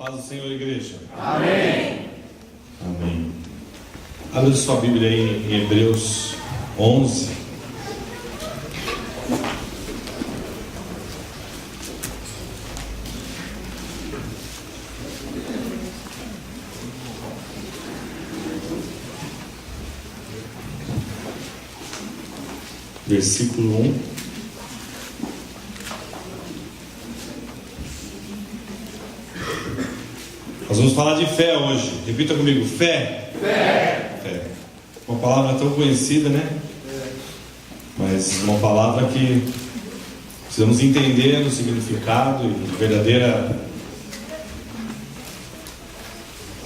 Paz do Senhor, igreja. Amém. Amém. Abre sua Bíblia aí em Hebreus 11. Versículo 1. Nós vamos falar de fé hoje. Repita comigo: fé. Fé. Fé. Uma palavra tão conhecida, né? Mas uma palavra que precisamos entender o significado e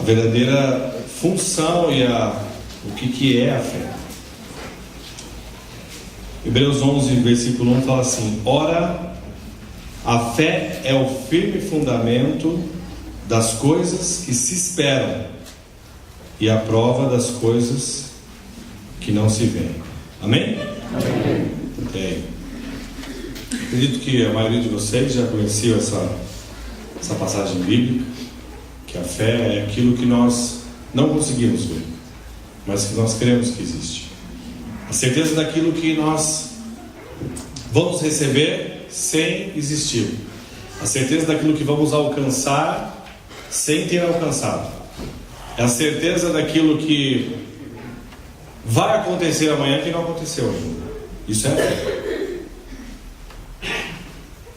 a verdadeira função e o que é a fé. Hebreus 11, versículo 1 fala assim: ora, a fé é o firme fundamento das coisas que se esperam e a prova das coisas que não se veem. Amém? Amém. Bem, acredito que a maioria de vocês já conheceu essa passagem bíblica, que a fé é aquilo que nós não conseguimos ver, mas que nós cremos que existe. A certeza daquilo que nós vamos receber sem existir. A certeza daquilo que vamos alcançar sem ter alcançado. É a certeza daquilo que vai acontecer amanhã que não aconteceu ainda. Isso é a fé.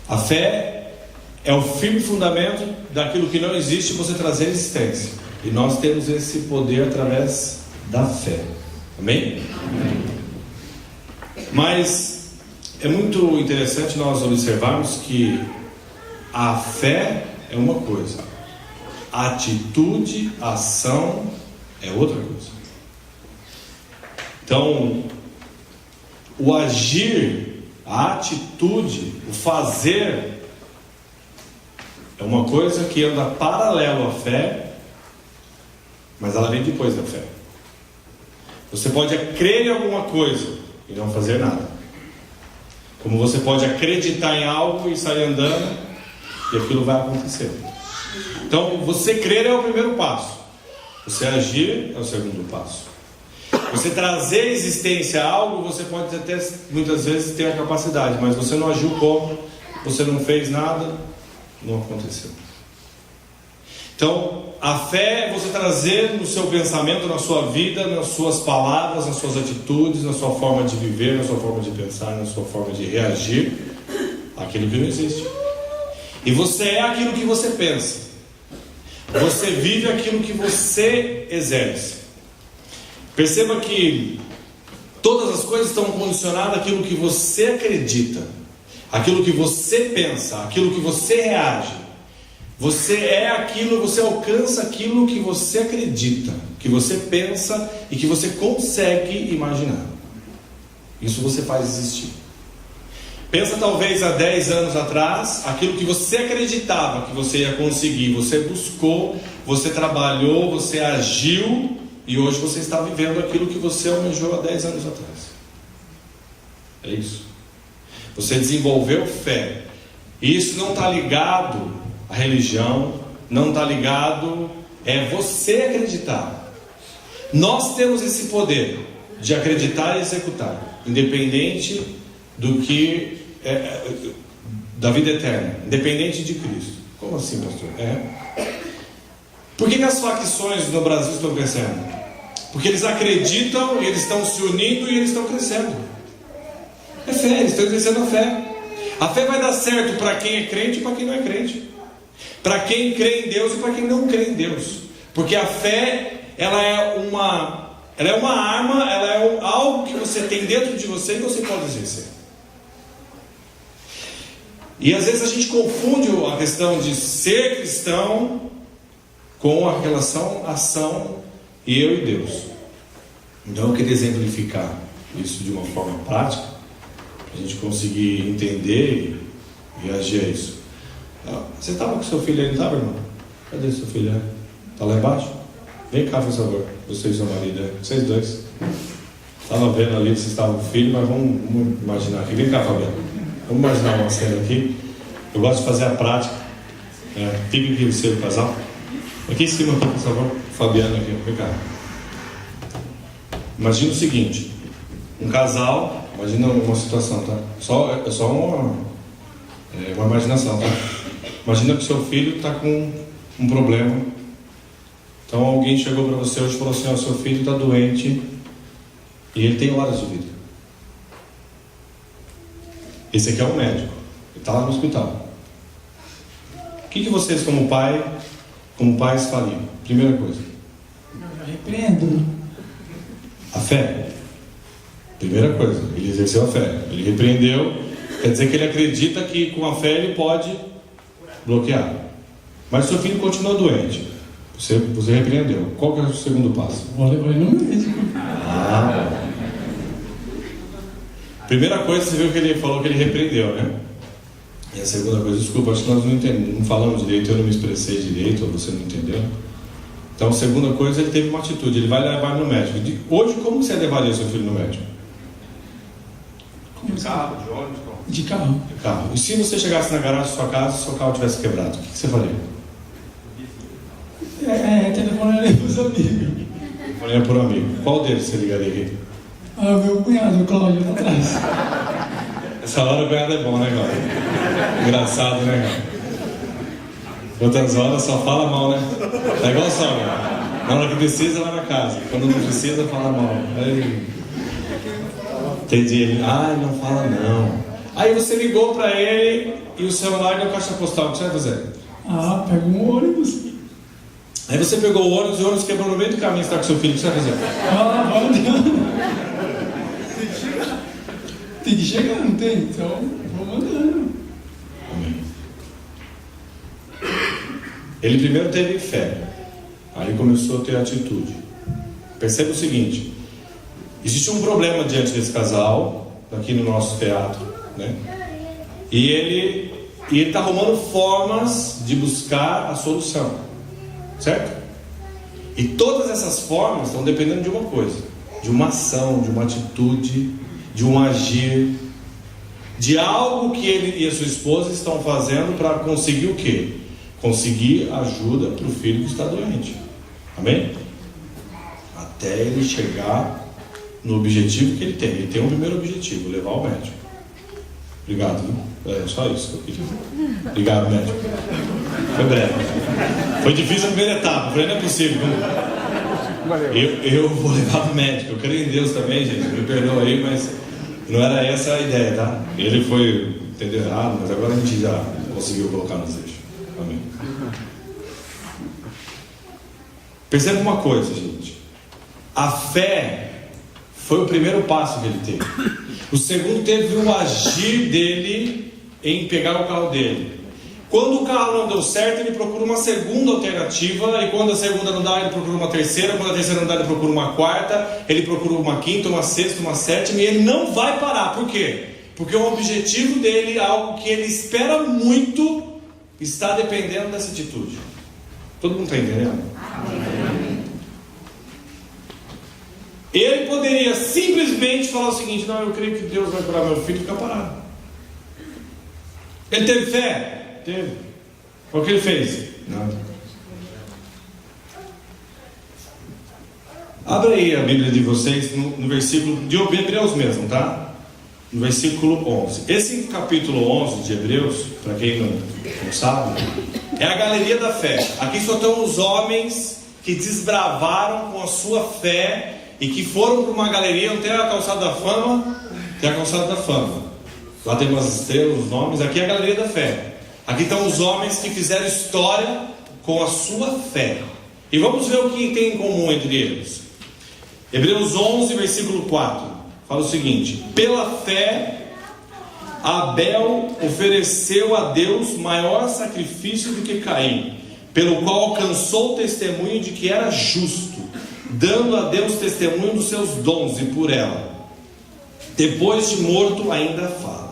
A fé é o firme fundamento daquilo que não existe, você trazer existência. E nós temos esse poder através da fé. Amém? Amém. Mas é muito interessante nós observarmos que a fé é uma coisa, a atitude, a ação é outra coisa. Então, o agir, a atitude, o fazer é uma coisa que anda paralelo à fé, mas ela vem depois da fé. Você pode crer em alguma coisa e não fazer nada, como você pode acreditar em algo e sair andando e aquilo vai acontecer. Então, você crer é o primeiro passo, você agir é o segundo passo. Você trazer existência a algo, você pode até muitas vezes ter a capacidade, mas você não agiu como, você não fez nada, não aconteceu. Então, a fé é você trazer no seu pensamento, na sua vida, nas suas palavras, nas suas atitudes, na sua forma de viver, na sua forma de pensar, na sua forma de reagir àquilo que não existe. E você é aquilo que você pensa. Você vive aquilo que você exerce. Perceba que todas as coisas estão condicionadas àquilo que você acredita, àquilo que você pensa, àquilo que você reage. Você é aquilo, você alcança aquilo que você acredita, que você pensa e que você consegue imaginar. Isso você faz existir. Pensa talvez há 10 anos atrás, aquilo que você acreditava que você ia conseguir, você buscou, você trabalhou, você agiu, e hoje você está vivendo aquilo que você almejou há 10 anos atrás. É isso. Você desenvolveu fé. E isso não está ligado à religião, não está ligado, é você acreditar. Nós temos esse poder de acreditar e executar, independente do que da vida eterna, independente de Cristo. Como assim, pastor? Por que as facções no Brasil estão crescendo? Porque eles acreditam, eles estão se unindo e eles estão crescendo. É fé, eles estão exercendo a fé. A fé vai dar certo para quem é crente e para quem não é crente, para quem crê em Deus e para quem não crê em Deus. Porque a fé, ela é uma arma, ela é algo que você tem dentro de você e você pode exercer. E às vezes a gente confunde a questão de ser cristão com a relação ação eu e Deus. Então eu queria exemplificar isso de uma forma prática, para a gente conseguir entender e reagir a isso. Você estava com seu filho aí, não estava, irmão? Cadê seu filho? Está lá embaixo? Vem cá, por favor. Você e seu marido, vocês dois. Estava vendo ali que vocês estavam com o filho, mas vamos imaginar aqui. Vem cá, Fabiano. Vamos imaginar uma cena aqui. Eu gosto de fazer a prática. Fica aqui o seu casal. Aqui em cima, por favor. Fabiana aqui, vem cá. Imagina o seguinte: um casal, imagina uma situação, tá? É só uma imaginação, tá? Imagina que seu filho está com um problema. Então alguém chegou para você hoje e falou assim: ó, seu filho está doente e ele tem horas de vida. Esse aqui é um médico, ele está lá no hospital. O que vocês como pais fariam? Primeira coisa. Eu repreendo. A fé. Primeira coisa, ele exerceu a fé. Ele repreendeu, quer dizer que ele acredita que com a fé ele pode bloquear. Mas seu filho continua doente. Você repreendeu. Qual que é o segundo passo? Vou levar ele no médico. Primeira coisa, você viu que ele falou que ele repreendeu, né? E a segunda coisa, desculpa, acho que nós não falamos direito, eu não me expressei direito, ou você não entendeu. Então, a segunda coisa, ele teve uma atitude, ele vai levar no médico. Hoje, como você levaria seu filho no médico? De carro, de ônibus? De carro. De carro. E se você chegasse na garagem da sua casa e seu carro tivesse quebrado, o que você faria? Telefonaria para os amigos. Telefonaria por um amigo. Qual deles você ligaria aqui? Meu cunhado, o Cláudio, tá atrás. Essa hora o cunhado é bom, né, Cláudio? Engraçado, né, cara? Outras horas só fala mal, né? É igual sogra. Na hora que precisa, vai na casa. Quando não precisa, fala mal. Aí... Entendi. Ele não fala não. Aí você ligou pra ele e o celular deu caixa postal. O que você vai fazer? Pega um ônibus. Aí você pegou o ônibus e o ônibus quebrou no meio do caminho. Você tá com seu filho. O que você vai fazer? Vai andando. Tem que chegar, não tem? Então, vou mandando. Amém. Ele primeiro teve fé. Aí começou a ter atitude. Perceba o seguinte: existe um problema diante desse casal, aqui no nosso teatro, né? E ele está arrumando formas de buscar a solução, certo? E todas essas formas estão dependendo de uma coisa: de uma ação, de uma atitude, de um agir, de algo que ele e a sua esposa estão fazendo para conseguir o quê? Conseguir ajuda para o filho que está doente. Amém? Até ele chegar no objetivo que ele tem. Ele tem um primeiro objetivo: levar ao médico. Obrigado, viu? É só isso que eu queria. Obrigado, médico. Foi breve. Foi difícil a primeira etapa. Eu falei, não é possível. Eu vou levar para o médico. Eu creio em Deus também, gente. Me perdoa aí, mas não era essa a ideia, tá? Ele foi entender errado, mas agora a gente já conseguiu colocar nos eixos. Amém. Perceba uma coisa, gente. A fé foi o primeiro passo que ele teve. O segundo teve o agir dele em pegar o carro dele. Quando o carro não deu certo, ele procura uma segunda alternativa. E quando a segunda não dá, ele procura uma terceira. Quando a terceira não dá, ele procura uma quarta. Ele procura uma quinta, uma sexta, uma sétima. E ele não vai parar. Por quê? Porque o objetivo dele, algo que ele espera muito, está dependendo dessa atitude. Todo mundo está entendendo? Amém. Ele poderia simplesmente falar o seguinte: não, eu creio que Deus vai curar meu filho, e ficar parado. Ele teve fé? Teve. O que ele fez? Nada. Abra aí a Bíblia de vocês no versículo de Hebreus mesmo, tá? No versículo 11. Esse capítulo 11 de Hebreus, para quem não sabe, é a galeria da fé. Aqui só estão os homens que desbravaram com a sua fé e que foram para uma galeria. Não tem a calçada da fama? Tem a calçada da fama. Lá tem umas estrelas, os nomes. Aqui é a galeria da fé. Aqui estão os homens que fizeram história com a sua fé. E vamos ver o que tem em comum entre eles. Hebreus 11, versículo 4, fala o seguinte: pela fé, Abel ofereceu a Deus maior sacrifício do que Caim, pelo qual alcançou o testemunho de que era justo, dando a Deus testemunho dos seus dons, e por ela, depois de morto, ainda fala.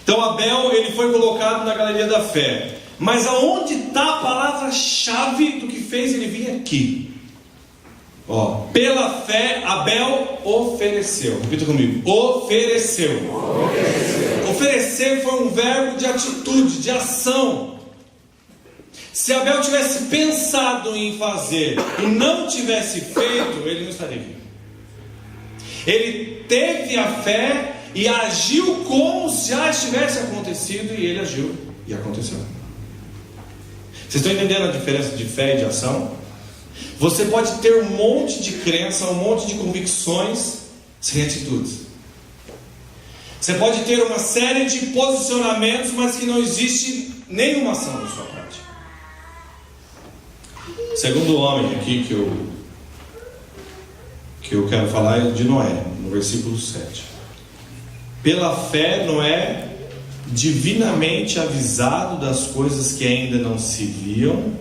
Então Abel, ele foi colocado na galeria da fé. Mas aonde está a palavra-chave do que fez ele vir aqui? Pela fé, Abel ofereceu. Repita comigo: ofereceu. Oferecer foi um verbo de atitude, de ação. Se Abel tivesse pensado em fazer e não tivesse feito, ele não estaria aqui. Ele teve a fé e agiu como se já tivesse acontecido, e ele agiu e aconteceu. Vocês estão entendendo a diferença de fé e de ação? Você pode ter um monte de crença, um monte de convicções sem atitudes. Você pode ter uma série de posicionamentos, mas que não existe nenhuma ação na sua prática. O segundo homem aqui que eu quero falar é de Noé, no versículo 7. Pela fé, Noé, divinamente avisado das coisas que ainda não se viam,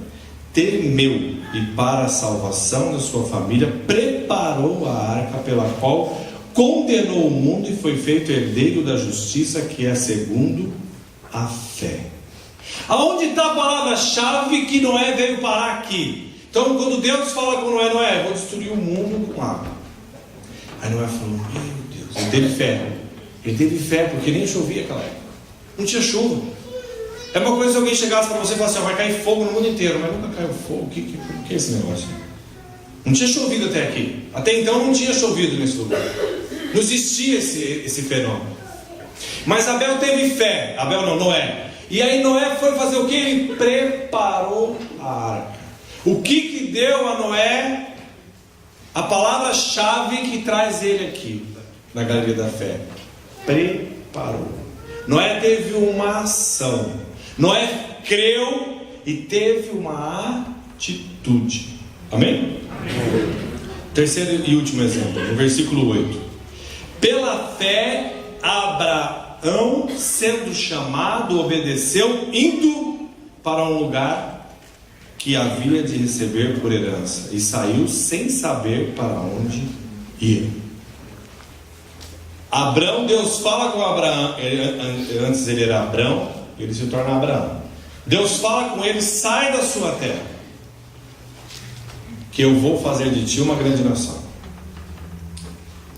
temeu e para a salvação da sua família preparou a arca pela qual condenou o mundo e foi feito herdeiro da justiça, que é segundo a fé. Aonde está a palavra-chave que Noé veio parar aqui? Então, quando Deus fala com Noé, Noé, vou destruir o mundo com água. Aí Noé falou, meu Deus, ele teve fé. Ele teve fé porque nem chovia aquela época. Não tinha chuva. É uma coisa se alguém chegasse para você e falasse, vai cair fogo no mundo inteiro, mas nunca caiu fogo. O que é esse negócio? Não tinha chovido até aqui. Até então não tinha chovido nesse lugar. Não existia esse fenômeno. Mas Abel teve fé. Abel não, Noé. E aí Noé foi fazer o que? Ele preparou a arca. O que deu a Noé a palavra-chave que traz ele aqui na galeria da fé? Preparou. Noé teve uma ação. Noé creu e teve uma atitude. Amém? Amém. Terceiro e último exemplo, no versículo 8. Pela fé, Abraão, sendo chamado, obedeceu, indo para um lugar que havia de receber por herança, e saiu sem saber para onde ia. Abraão, Deus fala com Abraão, antes ele era Abrão, ele se torna Abraão. Deus fala com ele, sai da sua terra, que eu vou fazer de ti uma grande nação.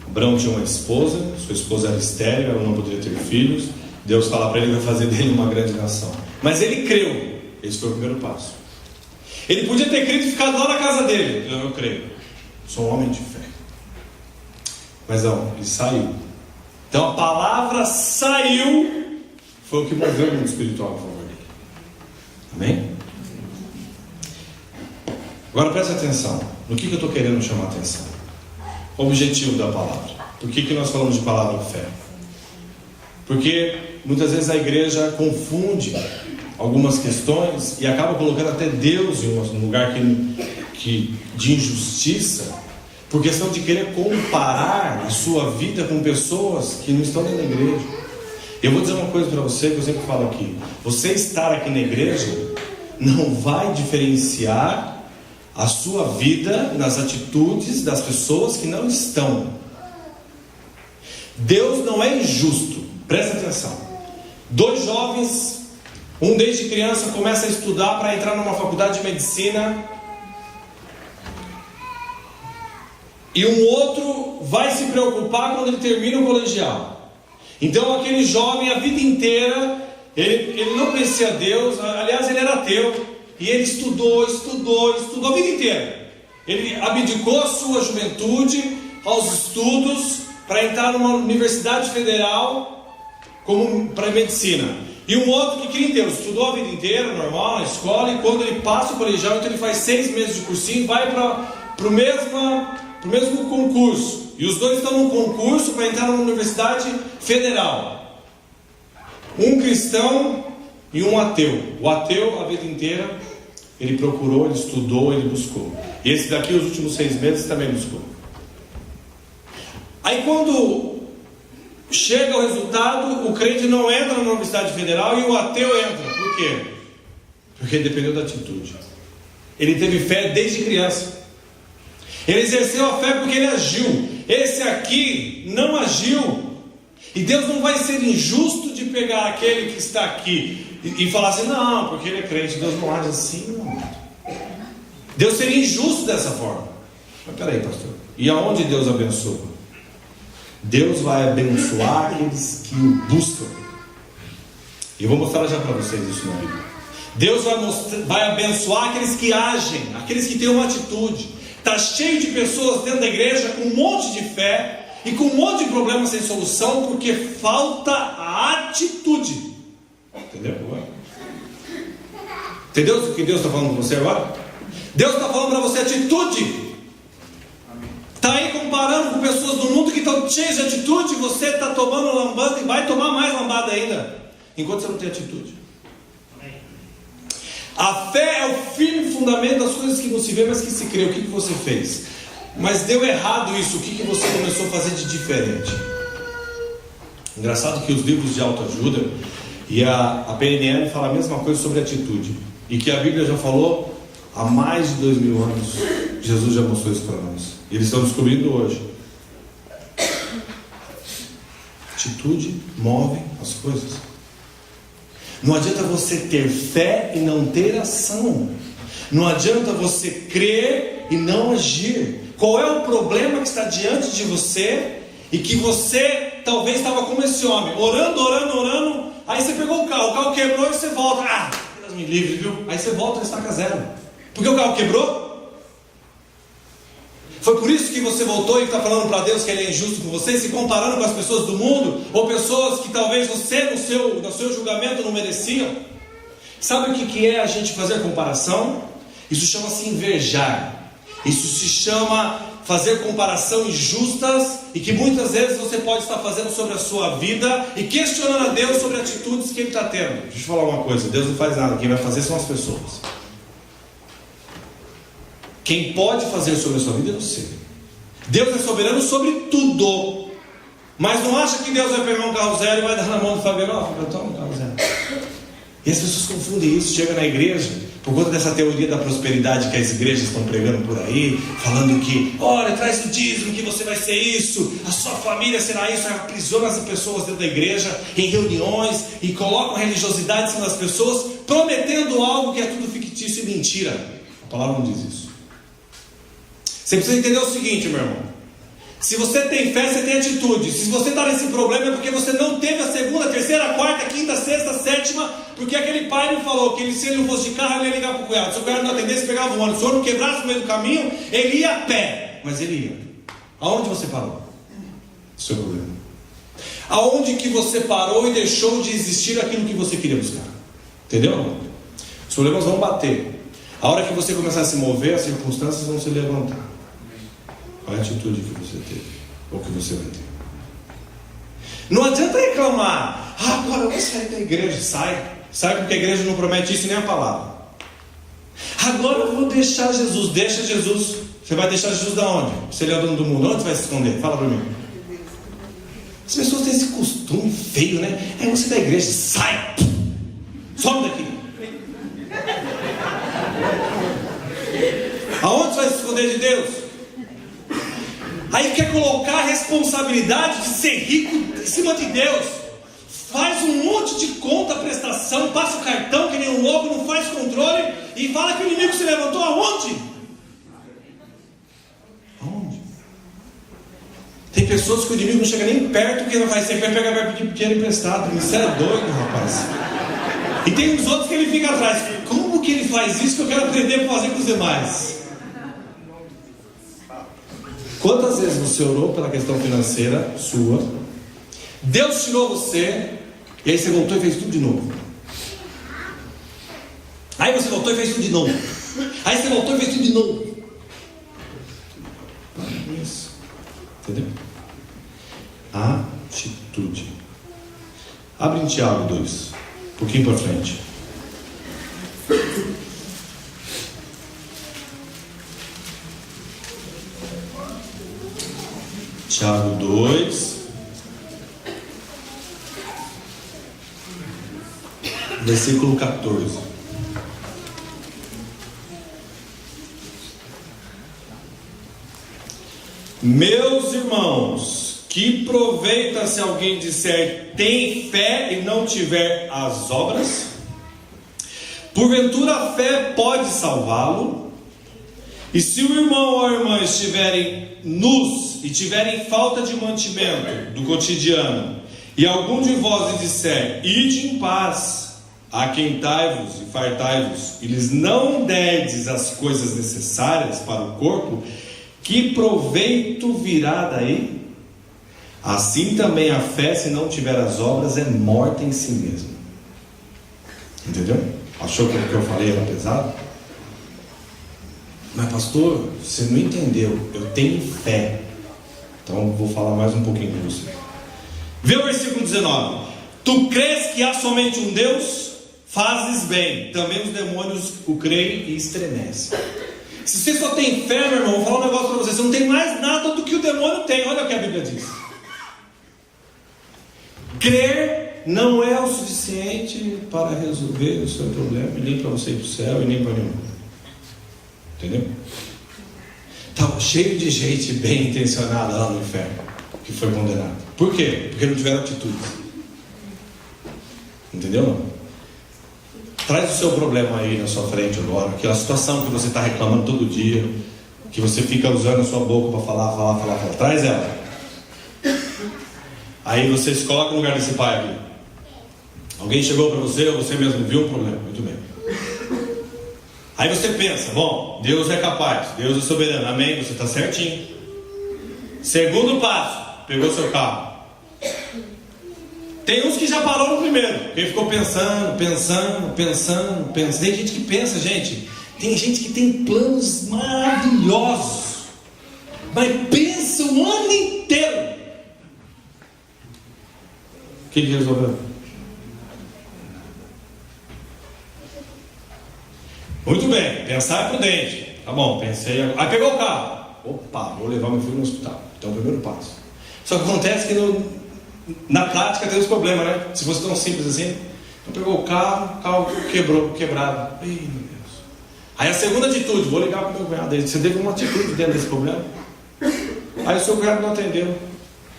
Abraão tinha uma esposa, sua esposa era estéril, ela não poderia ter filhos. Deus fala para ele, vai fazer dele uma grande nação. Mas ele creu, esse foi o primeiro passo. Ele podia ter crido e ficado lá na casa dele. Eu creio, sou um homem de fé. Mas não, ele saiu. Então a palavra saiu, foi o que moveu o mundo espiritual a favor dele. Amém? Agora preste atenção, no que eu estou querendo chamar a atenção? O objetivo da palavra. Por que nós falamos de palavra fé? Porque muitas vezes a igreja confunde algumas questões e acaba colocando até Deus em um lugar de injustiça, por questão de querer comparar a sua vida com pessoas que não estão dentro da igreja. Eu vou dizer uma coisa para você que eu sempre falo aqui: você estar aqui na igreja não vai diferenciar a sua vida nas atitudes das pessoas que não estão. Deus não é injusto. Presta atenção. 2 jovens, um desde criança começa a estudar para entrar numa faculdade de medicina, e um outro vai se preocupar quando ele termina o colegial. Então aquele jovem, a vida inteira, ele não conhecia Deus. Aliás, ele era ateu. E ele estudou a vida inteira. Ele abdicou a sua juventude aos estudos para entrar numa universidade federal para medicina. E um outro que queria Deus, estudou a vida inteira, normal, na escola, e quando ele passa o colegial, então ele faz 6 meses de cursinho e vai para o mesmo concurso. E os dois estão num concurso para entrar numa universidade federal. Um cristão e um ateu. O ateu, a vida inteira, ele procurou, ele estudou, ele buscou. E esse daqui, os últimos 6 meses, também buscou. Aí quando chega o resultado, o crente não entra na Universidade Federal e o ateu entra. Por quê? Porque dependeu da atitude. Ele teve fé desde criança. Ele exerceu a fé porque ele agiu. Esse aqui não agiu. E Deus não vai ser injusto de pegar aquele que está aqui e falar assim, não, porque ele é crente. Deus não age assim, não. Deus seria injusto dessa forma. Mas peraí, pastor, e aonde Deus abençoa? Deus vai abençoar aqueles que o buscam. E eu vou mostrar já para vocês isso na Bíblia. Deus vai abençoar aqueles que agem, aqueles que têm uma atitude. Está cheio de pessoas dentro da igreja com um monte de fé e com um monte de problemas sem solução, porque falta a atitude. Entendeu? Entendeu o que Deus está falando com você agora? Deus está falando para você atitude. Está aí comparando com pessoas do mundo que estão cheias de atitude. Você está tomando lambada e vai tomar mais lambada ainda, enquanto você não tem atitude. A fé é o firme fundamento das coisas que não se vê, mas que se crê. O que você fez? Mas deu errado isso. O que você começou a fazer de diferente? Engraçado que os livros de autoajuda e a PNL falam a mesma coisa sobre atitude, e que a Bíblia já falou há mais de 2000 anos. Jesus já mostrou isso para nós, e eles estão descobrindo hoje. Atitude move as coisas. Não adianta você ter fé e não ter ação. Não adianta você crer e não agir. Qual é o problema que está diante de você e que você talvez estava como esse homem, orando, aí você pegou o carro quebrou e você volta. Ah, Deus me livre, viu? Aí você volta e estaca zero. Porque o carro quebrou? Foi por isso que você voltou e está falando para Deus que Ele é injusto com você, se comparando com as pessoas do mundo, ou pessoas que talvez você no seu julgamento não mereciam? Sabe o que é a gente fazer comparação? Isso chama-se invejar. Isso se chama fazer comparação injustas, e que muitas vezes você pode estar fazendo sobre a sua vida e questionando a Deus sobre atitudes que Ele está tendo. Deixa eu falar uma coisa: Deus não faz nada, quem vai fazer são as pessoas. Quem pode fazer sobre a sua vida é você. Deus é soberano sobre tudo. Mas não acha que Deus vai pegar um carro zero e vai dar na mão do Fabiano: ó, Fabiano, toma um carro zero. E as pessoas confundem isso. Chega na igreja, por conta dessa teoria da prosperidade que as igrejas estão pregando por aí, falando que, olha, traz o dízimo que você vai ser isso, a sua família será isso. Aí aprisiona as pessoas dentro da igreja, em reuniões, e colocam religiosidade em cima das pessoas, prometendo algo que é tudo fictício e mentira. A palavra não diz isso. Você precisa entender o seguinte, meu irmão: se você tem fé, você tem atitude. Se você está nesse problema é porque você não teve a segunda, terceira, quarta, quinta, sexta, sétima. Porque aquele pai me falou que se ele não fosse de carro, ele ia ligar para o cunhado. Se o cunhado não atendesse, pegava o ônibus. Se o ônibus quebrasse no meio do caminho, ele ia a pé. Mas ele ia. Aonde você parou? Seu problema. Aonde que você parou e deixou de existir aquilo que você queria buscar? Entendeu? Os problemas vão bater. A hora que você começar a se mover, as circunstâncias vão se levantar. Qual é a atitude que você teve? Ou que você vai ter? Não adianta reclamar: agora eu vou sair da igreja. Sai porque a igreja não promete isso nem a palavra. Agora eu vou deixar Jesus. Deixa Jesus. Você vai deixar Jesus da onde? Se Ele é o dono do mundo, onde você vai se esconder? Fala para mim. As pessoas têm esse costume feio, né? Aí você da igreja, sai, some daqui. Aonde você vai se esconder de Deus? Aí quer colocar a responsabilidade de ser rico em cima de Deus. Faz um monte de conta, prestação, passa o cartão que nem um louco, não faz controle e fala que o inimigo se levantou aonde? Aonde? Tem pessoas que o inimigo não chega nem perto, que ele vai pegar, vai pedir dinheiro emprestado. Isso é doido, rapaz. E tem uns outros que ele fica atrás. Como que ele faz isso que eu quero aprender a fazer com os demais? Quantas vezes você orou pela questão financeira sua, Deus tirou você, e aí você voltou e fez tudo de novo? Aí você voltou e fez tudo de novo. Aí você voltou e fez tudo de novo. Isso. Entendeu? Atitude. Abre em Tiago 2, um pouquinho para frente. Tiago 2, versículo 14. Meus irmãos, que proveita se alguém disser tem fé e não tiver as obras? Porventura a fé pode salvá-lo? E se o irmão ou a irmã estiverem nus e tiverem falta de mantimento do cotidiano, e algum de vós lhe disser, ide em paz, aquentai-vos e fartai-vos, e lhes não derdes as coisas necessárias para o corpo, que proveito virá daí? Assim também a fé, se não tiver as obras, é morta em si mesma. Entendeu? Achou que o que eu falei era pesado? Mas pastor, você não entendeu. Eu tenho fé. Então vou falar mais um pouquinho com você. Vê o versículo 19. Tu crês que há somente um Deus? Fazes bem. Também os demônios o creem e estremecem. Se você só tem fé, meu irmão, vou falar um negócio para você. Você não tem mais nada do que o demônio tem. Olha o que a Bíblia diz. Crer não é o suficiente para resolver o seu problema, nem para você ir para o céu, e nem para nenhum. Entendeu? Estava cheio de gente bem intencionada lá no inferno, que foi condenada. Por quê? Porque não tiveram atitudes. Entendeu? Não? Traz o seu problema aí na sua frente agora, aquela situação que você está reclamando todo dia, que você fica usando a sua boca para falar. Traz ela. Aí você se coloca no lugar desse pai aqui. Alguém chegou para você, ou você mesmo viu um problema. Muito bem. Aí você pensa, bom, Deus é capaz, Deus é soberano, amém, você está certinho. Segundo passo, pegou seu carro. Tem uns que já parou no primeiro, quem ficou pensando. Tem gente que pensa, gente. Tem gente que tem planos maravilhosos, mas pensa o ano inteiro. O que resolveu? Muito bem, pensar é prudente. Tá bom, pensei. Aí pegou o carro. Opa, vou levar meu filho no hospital. Então, o primeiro passo. Só que acontece que na prática tem uns problemas, né? Se fosse tão simples assim. Então pegou o carro quebrado. Ih, meu Deus. Aí a segunda atitude, vou ligar para o meu cunhado. Você teve uma atitude dentro desse problema? Aí o seu cunhado não atendeu.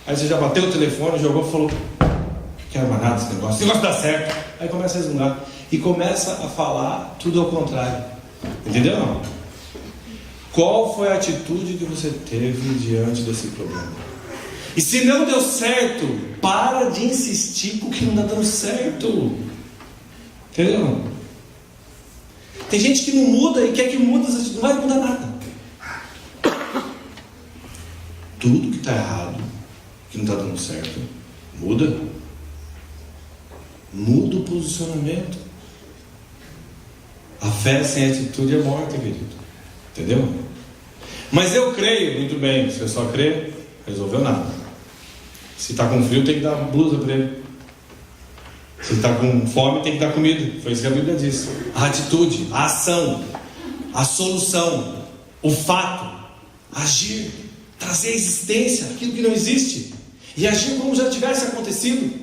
Aí você já bateu o telefone, jogou e falou: quero mais nada desse negócio. Esse negócio dá certo. Aí começa a resmungar. E começa a falar tudo ao contrário. Entendeu? Não? Qual foi a atitude que você teve diante desse problema? E se não deu certo, para de insistir porque não está dando certo. Entendeu? Tem gente que não muda e quer que mude, não vai mudar nada. Tudo que está errado, que não está dando certo, muda. Muda o posicionamento. A fé sem atitude é morta, querido. Entendeu? Mas eu creio, muito bem. Se você só crê, resolveu nada. Se está com frio, tem que dar blusa para ele. Se está com fome, tem que dar comida. Foi isso que a Bíblia diz. A atitude, a ação, a solução, o fato, agir, trazer à existência aquilo que não existe e agir como já tivesse acontecido.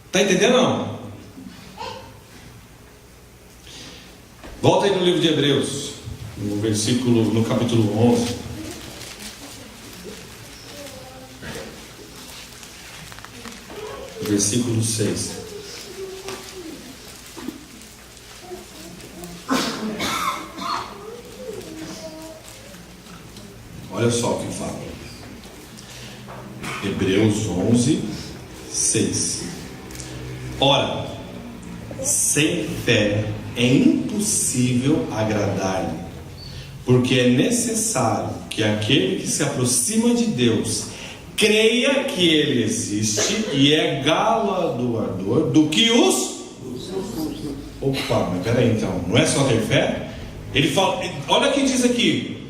Está entendendo ou não? Volta aí no livro de Hebreus, no capítulo 11. Versículo 6. Olha só o que fala. Hebreus 11, 6. Ora, sem fé é impossível agradar-lhe, porque é necessário que aquele que se aproxima de Deus creia que Ele existe e é galardoador do que os... Opa, mas peraí então, não é só ter fé? Ele fala, olha o que diz aqui: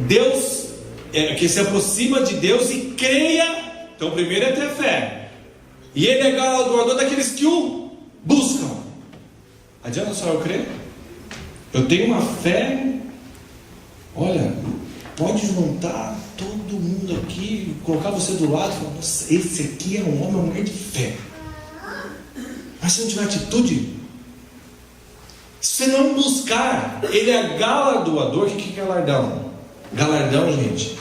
Deus, que se aproxima de Deus e creia. Então primeiro é ter fé, e Ele é galardoador daqueles que o buscam. Adianta só eu crer? Eu tenho uma fé. Olha, pode juntar todo mundo aqui, colocar você do lado e falar: nossa, esse aqui é um homem, uma mulher de fé. Mas se não tiver atitude, se você não buscar, Ele é galardoador. O que é galardão? Galardão, gente,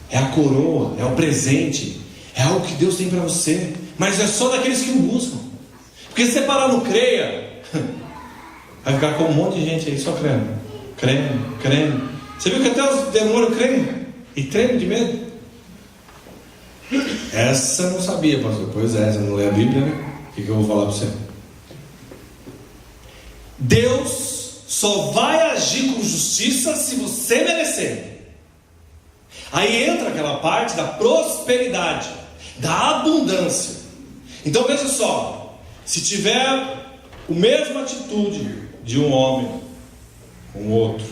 é a coroa, é o presente, é algo que Deus tem para você, mas é só daqueles que o buscam. Porque se você parar no creia, vai ficar com um monte de gente aí só crendo. Você viu que até os demônios creem e tremem de medo? Essa eu não sabia, pastor. Pois é, você não lê a Bíblia, né? O que eu vou falar para você? Deus só vai agir com justiça se você merecer. Aí entra aquela parte da prosperidade, da abundância. Então veja só, se tiver a mesma atitude de um homem com o outro,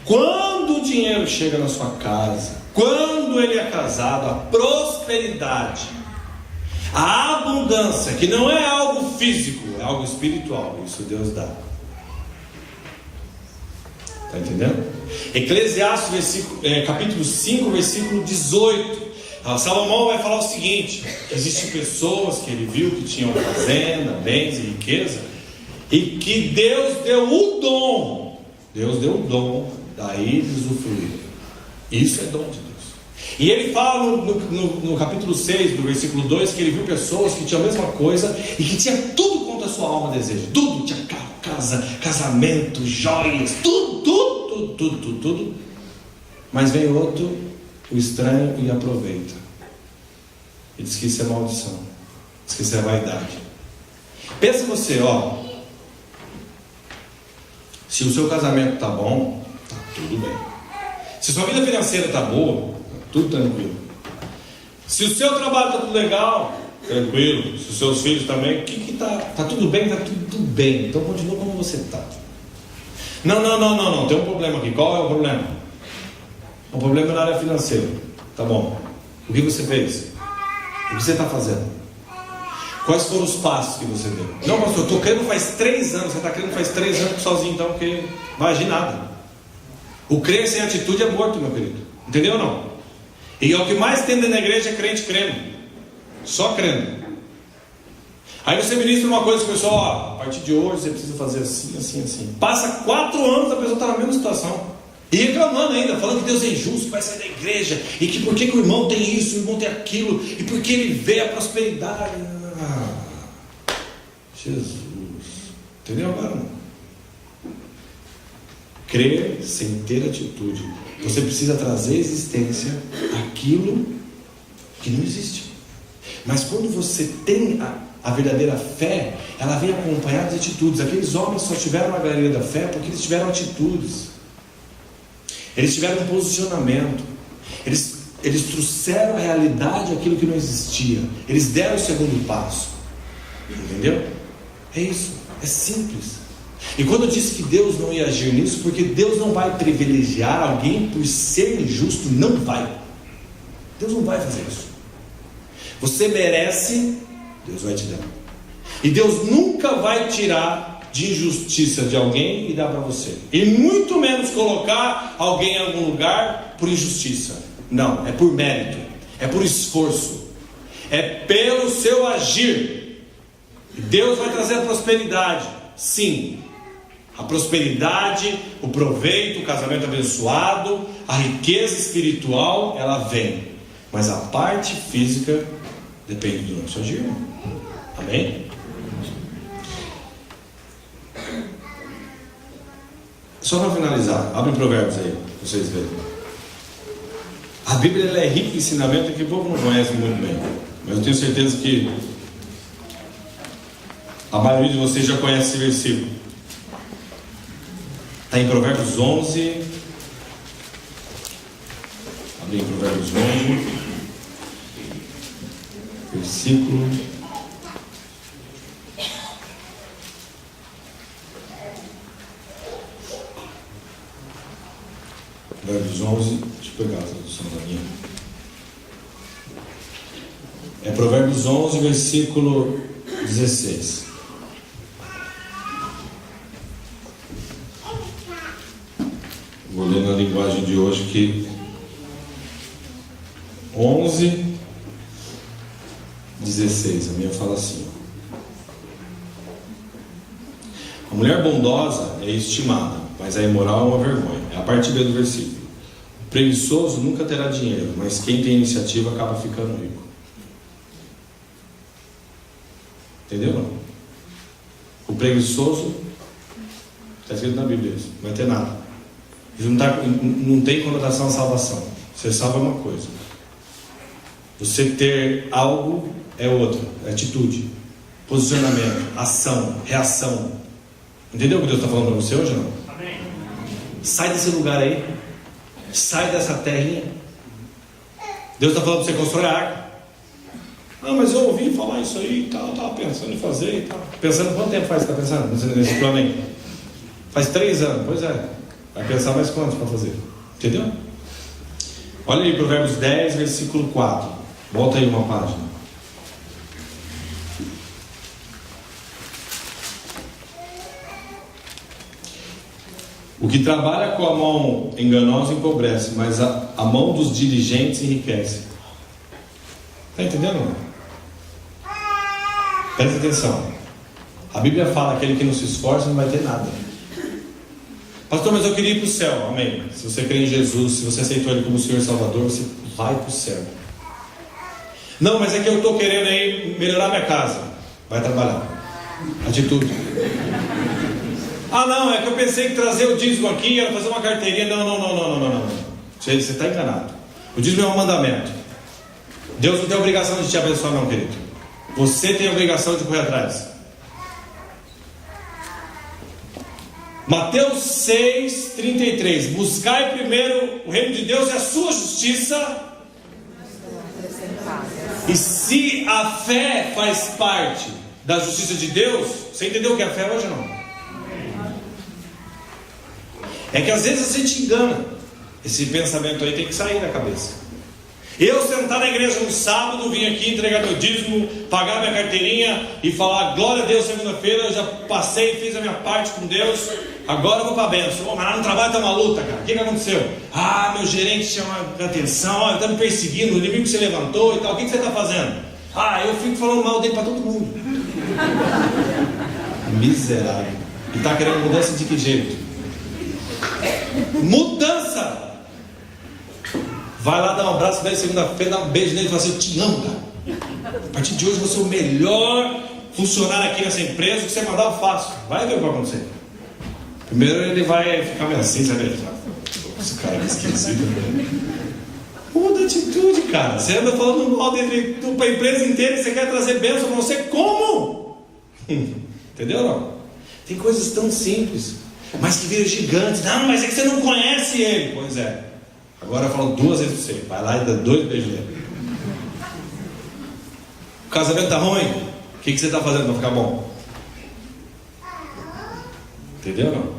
quando o dinheiro chega na sua casa, quando ele é casado, a prosperidade, a abundância, que não é algo físico, é algo espiritual, isso Deus dá. Está entendendo? Eclesiastes capítulo 5, versículo 18. Salomão vai falar o seguinte: existem pessoas que ele viu que tinham fazenda, bens e riqueza, e que Deus deu o dom. Deus deu o dom daí de usufruir. Isso é dom de Deus. E ele fala no capítulo 6, do versículo 2, que ele viu pessoas que tinham a mesma coisa e que tinha tudo quanto a sua alma deseja. Tudo, tinha carro, casa, casamento, joias, tudo. Mas vem outro, o estranho, e aproveita. E diz que isso é maldição. Diz que isso é vaidade. Pensa você, ó. Se o seu casamento está bom, está tudo bem. Se sua vida financeira está boa, tudo tranquilo. Se o seu trabalho está tudo legal, tranquilo. Se os seus filhos também, tá tudo bem? Está tudo bem. Então continua como você está. Não, tem um problema aqui. Qual é o problema? O problema é na área financeira. Tá bom. O que você fez? O que você está fazendo? Quais foram os passos que você deu? Não, pastor, eu estou crendo faz 3 anos. Você está crendo faz 3 anos sozinho, então, porque não vai agir nada. O crer sem atitude é morto, meu querido. Entendeu ou não? E é o que mais tem na igreja é crente crendo. Só crendo. Aí você ministra uma coisa para o pessoal: ó, a partir de hoje você precisa fazer assim. Passa 4 anos, a pessoa está na mesma situação. E reclamando ainda, falando que Deus é injusto, que vai sair da igreja, e que por que o irmão tem isso, o irmão tem aquilo, e por que ele vê a prosperidade. Jesus. Entendeu agora? Não? Crer sem ter atitude. Você precisa trazer à existência aquilo que não existe. Mas quando você tem a verdadeira fé, ela vem acompanhada de atitudes. Aqueles homens só tiveram a galeria da fé porque eles tiveram atitudes. Eles tiveram um posicionamento. Eles trouxeram à realidade aquilo que não existia. Eles deram o segundo passo. Entendeu? É isso. É simples. E quando eu disse que Deus não ia agir nisso, porque Deus não vai privilegiar alguém por ser injusto, não vai. Deus não vai fazer isso. Você merece, Deus vai te dar. E Deus nunca vai tirar de injustiça de alguém e dar para você. E muito menos colocar alguém em algum lugar por injustiça. Não, é por mérito, é por esforço, é pelo seu agir. E Deus vai trazer a prosperidade. Sim, a prosperidade, o proveito, o casamento abençoado, a riqueza espiritual, ela vem. Mas a parte física depende do nosso agir. Amém? Só para finalizar, abre Provérbios aí, para vocês verem. A Bíblia ela é rica de ensinamento que o povo não conhece muito bem. Mas eu tenho certeza que a maioria de vocês já conhece esse versículo. Está em Provérbios 11. Abre em Provérbios 11. Versículo. Provérbios 11. Deixa eu pegar a tradução da minha. É Provérbios 11, versículo 16. Vou ler na linguagem de hoje que 11, 16. A minha fala assim: a mulher bondosa é estimada, mas a imoral é uma vergonha. É a parte B do versículo. O preguiçoso nunca terá dinheiro, mas quem tem iniciativa acaba ficando rico. Entendeu? Não? O preguiçoso, está escrito na Bíblia isso, não vai ter nada. Isso não tem conotação à salvação. Você salva uma coisa. Você ter algo é outra. É atitude, posicionamento, ação, reação. Entendeu o que Deus está falando para você hoje, não? Amém. Sai desse lugar aí. Sai dessa terrinha. Deus está falando para você construir a arca. Ah, mas eu ouvi falar isso aí e tal, estava pensando em fazer e tal. Pensando quanto tempo faz que está pensando nesse plano aí? Faz 3 anos, pois é. Vai pensar mais quantos para fazer? Entendeu? Olha aí Provérbios 10, versículo 4. Volta aí uma página. O que trabalha com a mão enganosa empobrece, mas a mão dos diligentes enriquece. Está entendendo? Presta atenção. A Bíblia fala que aquele que não se esforça não vai ter nada. Pastor, mas eu queria ir para o céu. Amém. Se você crê em Jesus, se você aceitou Ele como Senhor e Salvador, você vai para o céu. Não, mas é que eu estou querendo aí melhorar minha casa. Vai trabalhar. Atitude. Ah, não, é que eu pensei que trazer o dízimo aqui era fazer uma carteirinha. Não. Você está enganado. O dízimo é um mandamento. Deus não tem obrigação de te abençoar, não, querido. Você tem a obrigação de correr atrás. Mateus 6:33. Buscai primeiro o reino de Deus e a sua justiça. E se a fé faz parte da justiça de Deus, você entendeu o que é a fé hoje ou não? É que às vezes a gente engana. Esse pensamento aí tem que sair da cabeça. Eu sentar na igreja no sábado, vim aqui entregar meu dízimo, pagar minha carteirinha e falar glória a Deus, segunda-feira eu já passei, fiz a minha parte com Deus, agora eu vou para a bênção. Mas lá no trabalho está uma luta, cara. O que aconteceu? Ah, meu gerente chama atenção, está me perseguindo, o inimigo se levantou e tal. O que você está fazendo? Ah, eu fico falando mal dele para todo mundo. Miserável. E está querendo mudança de que jeito? Mudança! Vai lá dar um abraço dele segunda-feira, dá um beijo nele e fala assim: eu te amo, cara. A partir de hoje você é o melhor funcionário aqui nessa empresa, o que você mandar eu faço. Vai ver o que vai acontecer. Primeiro ele vai ficar meio assim, sabe? Esse cara é esquisito, né? Muda a atitude, cara. Você anda falando mal dele para a empresa inteira e você quer trazer bênção para você, como? Entendeu não? Tem coisas tão simples, mas que viram gigantes. Não, mas é que você não conhece ele. Pois é. Agora eu falo 2 vezes para você. Vai lá e dá 2 beijos nele. O casamento está ruim? O que você está fazendo para ficar bom? Entendeu não?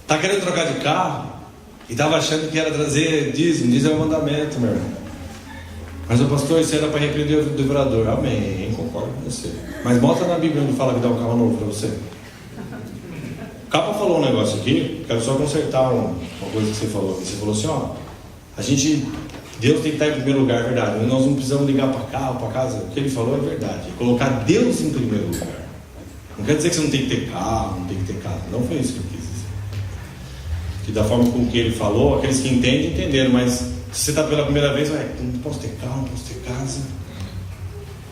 Está querendo trocar de carro e estava achando que era trazer dízimo. Dízimo é um mandamento, meu irmão. Mas o pastor, isso era para repreender o devorador. Amém, concordo com você. Mas bota na Bíblia onde fala que dá um carro novo para você. O Capa falou um negócio aqui, quero só consertar uma coisa que você falou. Você falou assim, ó, Deus tem que estar em primeiro lugar, é verdade. Nós não precisamos ligar para carro, para casa. O que ele falou é verdade. Colocar Deus em primeiro lugar. Não quer dizer que você não tem que ter carro, não tem que ter casa. Não foi isso que ele quis dizer. Que da forma com que ele falou, aqueles que entendem, entenderam. Mas se você está pela primeira vez, não posso ter carro, não posso ter casa.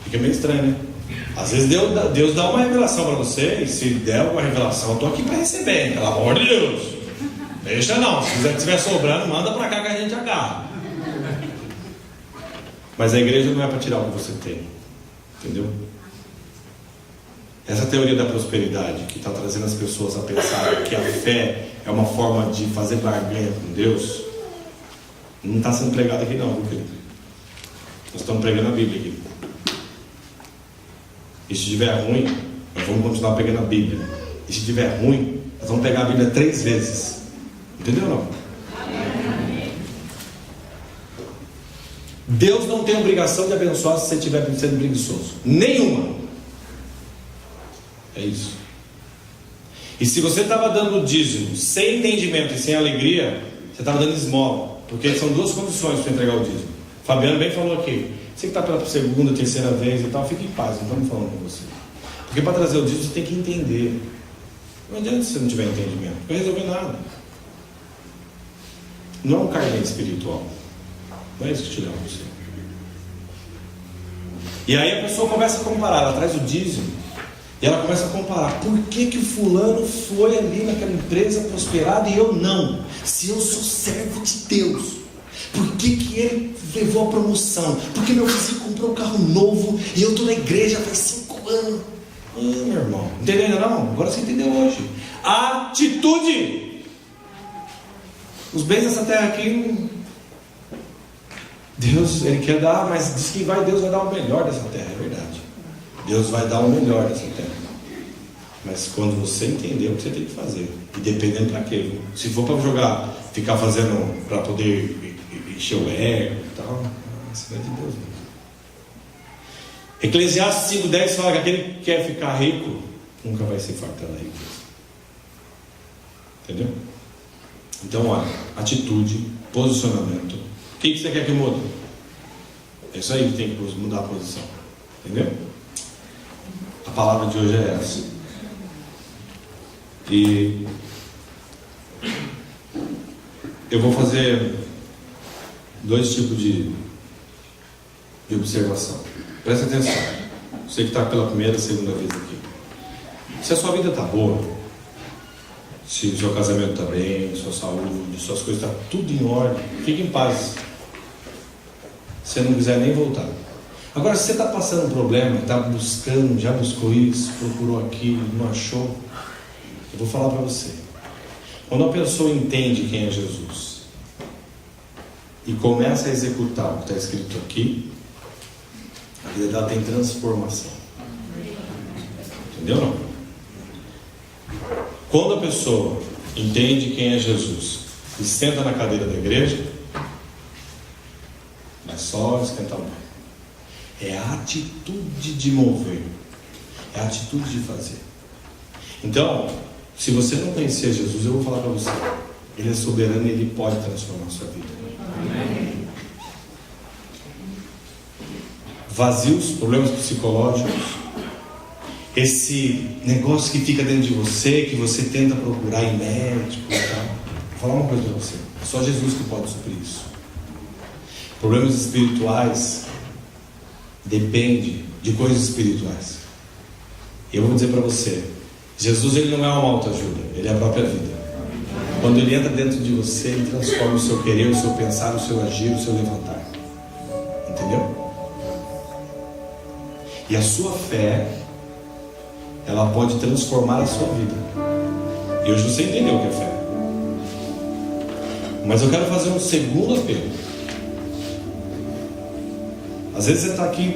Fica meio estranho, né? Às vezes Deus dá uma revelação para você, e se der uma revelação, eu estou aqui para receber, pelo amor de Deus. Deixa não, se estiver sobrando, manda para cá que a gente agarra. Mas a igreja não é para tirar o que você tem, entendeu? Essa teoria da prosperidade que está trazendo as pessoas a pensar que a fé é uma forma de fazer barganha com Deus, não está sendo pregada aqui não, viu, querido? Nós estamos pregando a Bíblia aqui. E se estiver ruim, nós vamos continuar pegando a Bíblia. E se estiver ruim, nós vamos pegar a Bíblia 3 vezes. Entendeu ou não? Deus não tem obrigação de abençoar se você estiver sendo preguiçoso. Nenhuma. É isso. E se você estava dando dízimo sem entendimento e sem alegria, você estava dando esmola. Porque são 2 condições para entregar o dízimo. Fabiano bem falou aqui. Você que está pela segunda, terceira vez e tal, fique em paz, não estamos falando com você. Porque para trazer o dízimo você tem que entender. Não adianta se você não tiver entendimento, não vai resolver nada. Não é um carnê espiritual. Não é isso que te leva a você. E aí a pessoa começa a comparar, ela traz o dízimo e ela começa a comparar. Por que o fulano foi ali naquela empresa prosperada e eu não? Se eu sou servo de Deus. Por que ele levou a promoção? Porque meu vizinho comprou um carro novo e eu estou na igreja faz 5 anos. Meu irmão, entendeu ainda não? Agora você entendeu hoje. Atitude. Os bens dessa terra aqui, Deus, Ele quer dar, mas diz que Deus vai dar o melhor dessa terra, é verdade. Deus vai dar o melhor dessa terra. Mas quando você entender o que você tem que fazer, e dependendo para quê, se for para jogar, ficar fazendo para poder encher o ego e tal, isso não é de Deus mesmo. Eclesiastes 5:10 fala que aquele que quer ficar rico nunca vai ser fartado da riqueza. Entendeu? Então, olha, atitude, posicionamento. O que você quer que mude? É isso aí que tem que mudar a posição. Entendeu? A palavra de hoje é essa. E eu vou fazer 2 tipos de observação. Presta atenção. Você que está pela primeira, segunda vez aqui. Se a sua vida está boa, se o seu casamento está bem, sua saúde, suas coisas estão tudo em ordem, fique em paz. Se você não quiser nem voltar. Agora, se você está passando um problema, está buscando, já buscou isso, procurou aquilo, não achou, eu vou falar para você. Quando a pessoa entende quem é Jesus e começa a executar o que está escrito aqui, a vida dela tem transformação. Entendeu não? Quando a pessoa entende quem é Jesus e senta na cadeira da igreja, é só esquentar o pé. É a atitude de mover, é a atitude de fazer. Então, se você não conhecer Jesus, eu vou falar para você, Ele é soberano e Ele pode transformar a sua vida. Amém. Vazios, problemas psicológicos, esse negócio que fica dentro de você, que você tenta procurar em médico e tal. Vou falar uma coisa para você, só Jesus que pode suprir isso. Problemas espirituais depende de coisas espirituais. Eu vou dizer para você, Jesus, Ele não é uma autoajuda, Ele é a própria vida. Quando Ele entra dentro de você, Ele transforma o seu querer, o seu pensar, o seu agir, o seu levantar. Entendeu? E a sua fé, ela pode transformar a sua vida. E hoje você entendeu o que é fé. Mas eu quero fazer um segundo apelo. Às vezes você está aqui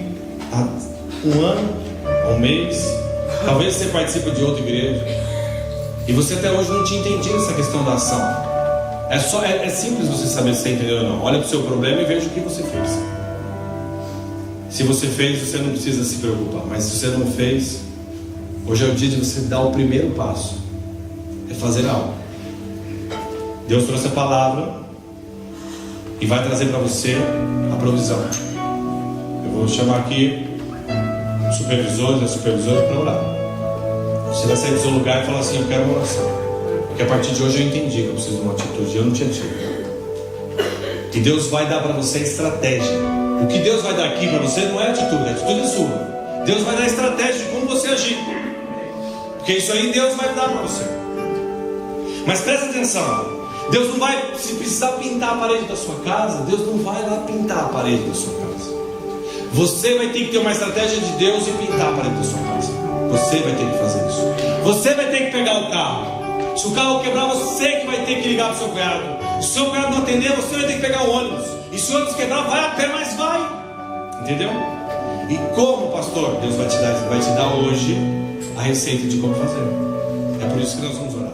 há um ano, há um mês, talvez você participe de outra igreja, e você até hoje não tinha entendido essa questão da ação. É simples você saber se você entendeu ou não. Olha para o seu problema e veja o que você fez. Se você fez, você não precisa se preocupar. Mas se você não fez, hoje é o dia de você dar o primeiro passo. É fazer algo. Deus trouxe a palavra e vai trazer para você a provisão. Eu vou chamar aqui os supervisores e as supervisoras para orar. Você vai sair do seu lugar e falar assim: eu quero uma oração, porque a partir de hoje eu entendi que eu preciso de uma atitude. Eu não tinha tido. E Deus vai dar para você estratégia. O que Deus vai dar aqui para você não é atitude, a atitude é sua. Deus vai dar estratégia de como você agir, porque isso aí Deus vai dar para você. Mas presta atenção, Deus não vai, se precisar pintar a parede da sua casa, Deus não vai lá pintar a parede da sua casa. Você vai ter que ter uma estratégia de Deus e pintar a parede da sua casa. Você vai ter que fazer isso. Você vai ter que pegar o carro. Se o carro quebrar, você que vai ter que ligar para o seu cunhado. Se o seu cunhado não atender, você vai ter que pegar o ônibus. E se o ônibus quebrar, vai a pé, mas vai. Entendeu? E como, pastor? Deus vai te dar hoje a receita de como fazer. É por isso que nós vamos orar.